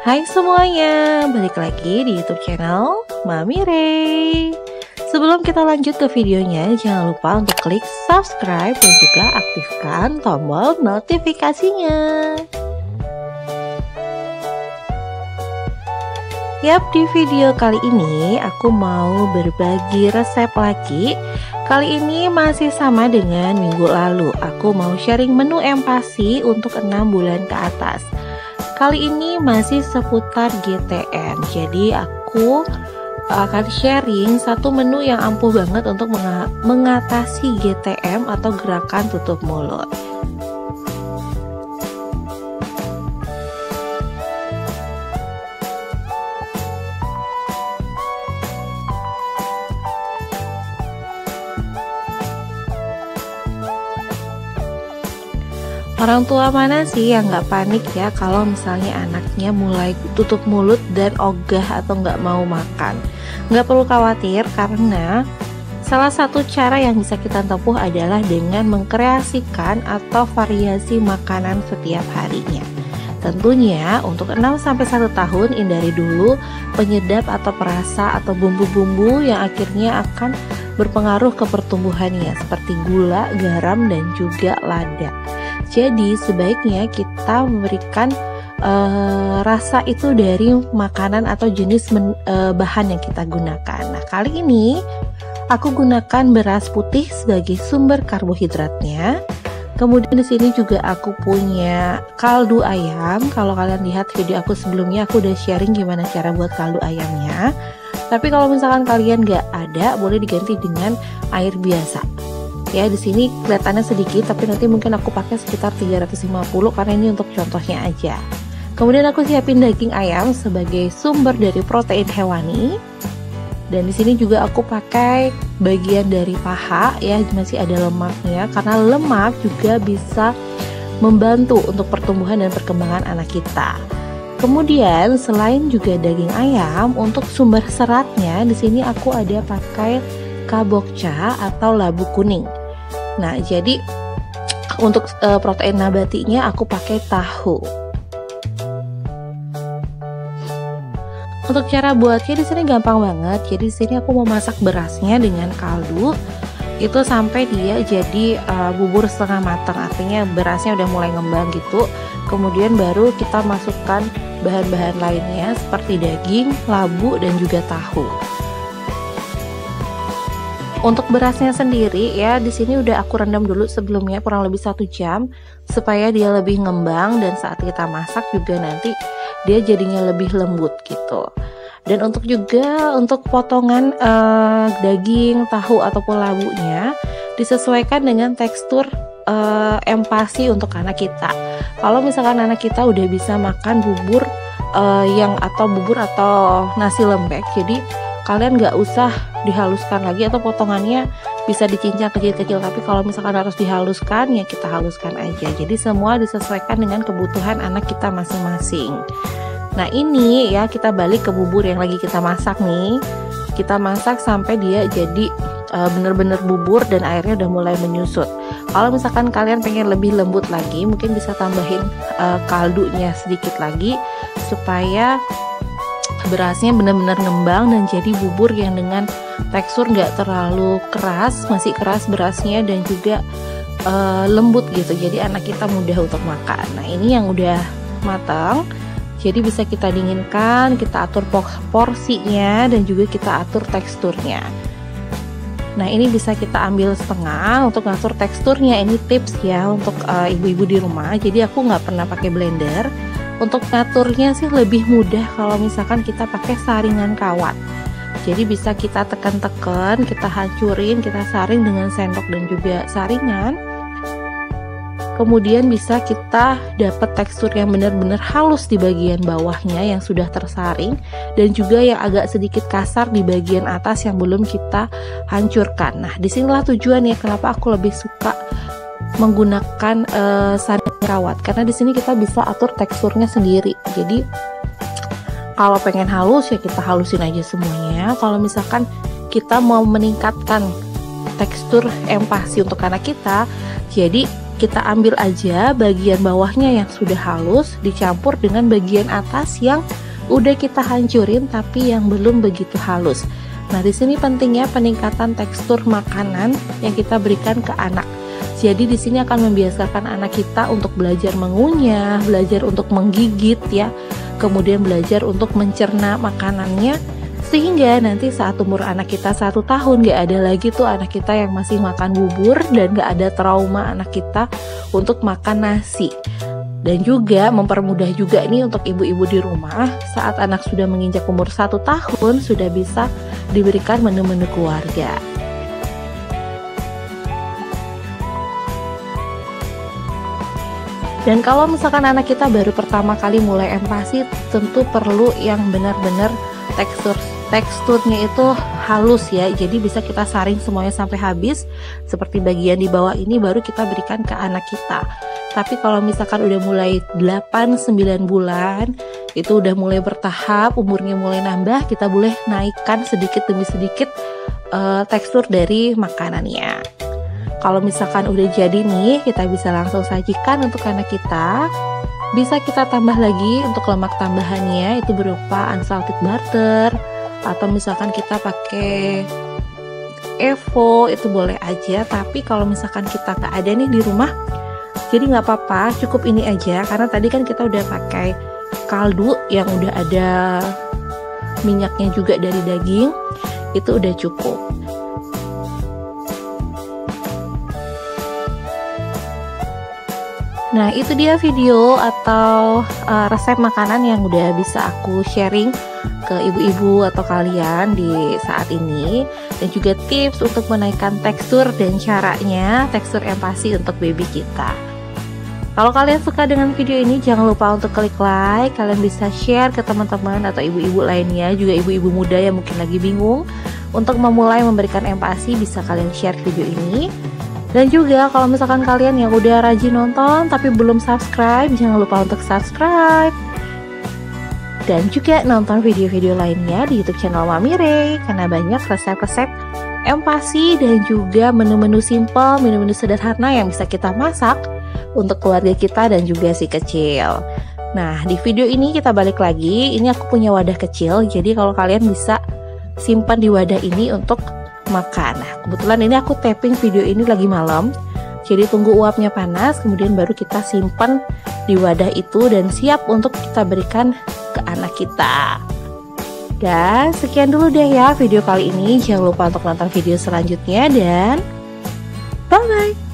Hai semuanya, balik lagi di YouTube channel Mami Ray. Sebelum kita lanjut ke videonya, jangan lupa untuk klik subscribe dan juga aktifkan tombol notifikasinya. Yap, di video kali ini aku mau berbagi resep lagi. Kali ini masih sama dengan minggu lalu. Aku mau sharing menu empasi untuk 6 bulan ke atas. Kali ini masih seputar GTM. Jadi aku akan sharing satu menu yang ampuh banget untuk mengatasi GTM atau gerakan tutup mulut. Orang tua mana sih yang nggak panik ya kalau misalnya anaknya mulai tutup mulut dan ogah atau nggak mau makan? Nggak perlu khawatir karena salah satu cara yang bisa kita tempuh adalah dengan mengkreasikan atau variasi makanan setiap harinya. Tentunya untuk 6-1 tahun hindari dulu penyedap atau perasa atau bumbu-bumbu yang akhirnya akan berpengaruh ke pertumbuhannya seperti gula, garam, dan juga lada. Jadi sebaiknya kita memberikan rasa itu dari makanan atau jenis bahan yang kita gunakan. Nah, kali ini aku gunakan beras putih sebagai sumber karbohidratnya. Kemudian di sini juga aku punya kaldu ayam. Kalau kalian lihat video aku sebelumnya, aku udah sharing gimana cara buat kaldu ayamnya. Tapi kalau misalkan kalian nggak ada, boleh diganti dengan air biasa. Ya, di sini kelihatannya sedikit, tapi nanti mungkin aku pakai sekitar 350 karena ini untuk contohnya aja. Kemudian aku siapin daging ayam sebagai sumber dari protein hewani. Dan di sini juga aku pakai bagian dari paha ya, masih ada lemaknya karena lemak juga bisa membantu untuk pertumbuhan dan perkembangan anak kita. Kemudian selain juga daging ayam, untuk sumber seratnya di sini aku ada pakai kabokcha atau labu kuning. Nah, jadi untuk protein nabatinya aku pakai tahu. Untuk cara buatnya di sini gampang banget. Jadi di sini aku mau masak berasnya dengan kaldu itu sampai dia jadi bubur setengah matang. Artinya berasnya udah mulai ngembang gitu. Kemudian baru kita masukkan bahan-bahan lainnya seperti daging, labu, dan juga tahu. Untuk berasnya sendiri ya, di sini udah aku rendam dulu sebelumnya kurang lebih 1 jam supaya dia lebih ngembang dan saat kita masak juga nanti dia jadinya lebih lembut gitu. Dan untuk potongan daging, tahu ataupun labunya disesuaikan dengan tekstur empasi untuk anak kita. Kalau misalkan anak kita udah bisa makan bubur atau nasi lembek, jadi kalian nggak usah dihaluskan lagi atau potongannya bisa dicincang kecil-kecil, tapi kalau misalkan harus dihaluskan ya kita haluskan aja. Jadi semua disesuaikan dengan kebutuhan anak kita masing-masing. Nah, ini ya kita balik ke bubur yang lagi kita masak nih. Kita masak sampai dia jadi bener-bener bubur dan airnya udah mulai menyusut. Kalau misalkan kalian pengen lebih lembut lagi, mungkin bisa tambahin kaldunya sedikit lagi supaya berasnya benar-benar ngembang dan jadi bubur yang dengan tekstur nggak terlalu keras, masih keras berasnya dan juga lembut gitu. Jadi anak kita mudah untuk makan. Nah, ini yang udah matang. Jadi bisa kita dinginkan, kita atur porsinya dan juga kita atur teksturnya. Nah, ini bisa kita ambil setengah untuk ngatur teksturnya. Ini tips ya untuk ibu-ibu di rumah. Jadi aku nggak pernah pakai blender. Untuk ngaturnya sih lebih mudah kalau misalkan kita pakai saringan kawat. Jadi bisa kita tekan-tekan, kita hancurin, kita saring dengan sendok dan juga saringan. Kemudian bisa kita dapat tekstur yang benar-benar halus di bagian bawahnya yang sudah tersaring dan juga yang agak sedikit kasar di bagian atas yang belum kita hancurkan. Nah, disinilah tujuannya kenapa aku lebih suka menggunakan saringan kawat karena di sini kita bisa atur teksturnya sendiri. Jadi kalau pengen halus ya kita halusin aja semuanya. Kalau misalkan kita mau meningkatkan tekstur empasi untuk anak kita, jadi kita ambil aja bagian bawahnya yang sudah halus dicampur dengan bagian atas yang udah kita hancurin tapi yang belum begitu halus. Nah, di sini pentingnya peningkatan tekstur makanan yang kita berikan ke anak. Jadi di sini akan membiasakan anak kita untuk belajar mengunyah, belajar untuk menggigit ya, kemudian belajar untuk mencerna makanannya, sehingga nanti saat umur anak kita 1 tahun gak ada lagi tuh anak kita yang masih makan bubur dan gak ada trauma anak kita untuk makan nasi. Dan juga mempermudah juga nih untuk ibu-ibu di rumah saat anak sudah menginjak umur 1 tahun sudah bisa diberikan menu-menu keluarga. Dan kalau misalkan anak kita baru pertama kali mulai empati, tentu perlu yang benar-benar teksturnya itu halus ya. Jadi bisa kita saring semuanya sampai habis. Seperti bagian di bawah ini baru kita berikan ke anak kita. Tapi kalau misalkan udah mulai 8-9 bulan, itu udah mulai bertahap, umurnya mulai nambah, kita boleh naikkan sedikit demi sedikit tekstur dari makanannya. Kalau misalkan udah jadi nih, kita bisa langsung sajikan untuk anak kita. Bisa kita tambah lagi untuk lemak tambahannya, itu berupa unsalted butter, atau misalkan kita pakai Evo, itu boleh aja. Tapi kalau misalkan kita nggak ada nih di rumah, jadi nggak apa-apa, cukup ini aja. Karena tadi kan kita udah pakai kaldu yang udah ada minyaknya juga dari daging, itu udah cukup. Nah, itu dia video atau resep makanan yang udah bisa aku sharing ke ibu-ibu atau kalian di saat ini, dan juga tips untuk menaikkan tekstur dan caranya tekstur empasi untuk baby kita. Kalau kalian suka dengan video ini, jangan lupa untuk klik like. Kalian bisa share ke teman-teman atau ibu-ibu lainnya, juga ibu-ibu muda yang mungkin lagi bingung untuk memulai memberikan empasi, bisa kalian share video ini. Dan juga kalau misalkan kalian yang udah rajin nonton tapi belum subscribe, jangan lupa untuk subscribe. Dan juga nonton video-video lainnya di YouTube channel Mami Ray, karena banyak resep-resep empasi dan juga menu-menu simple, menu-menu sederhana yang bisa kita masak untuk keluarga kita dan juga si kecil. Nah, di video ini kita balik lagi. Ini aku punya wadah kecil, jadi kalau kalian bisa simpan di wadah ini untuk makan. Nah, kebetulan ini aku tapping video ini lagi malam, jadi tunggu uapnya panas, kemudian baru kita simpan di wadah itu dan siap untuk kita berikan ke anak kita. Dan sekian dulu deh ya video kali ini. Jangan lupa untuk nonton video selanjutnya dan bye bye.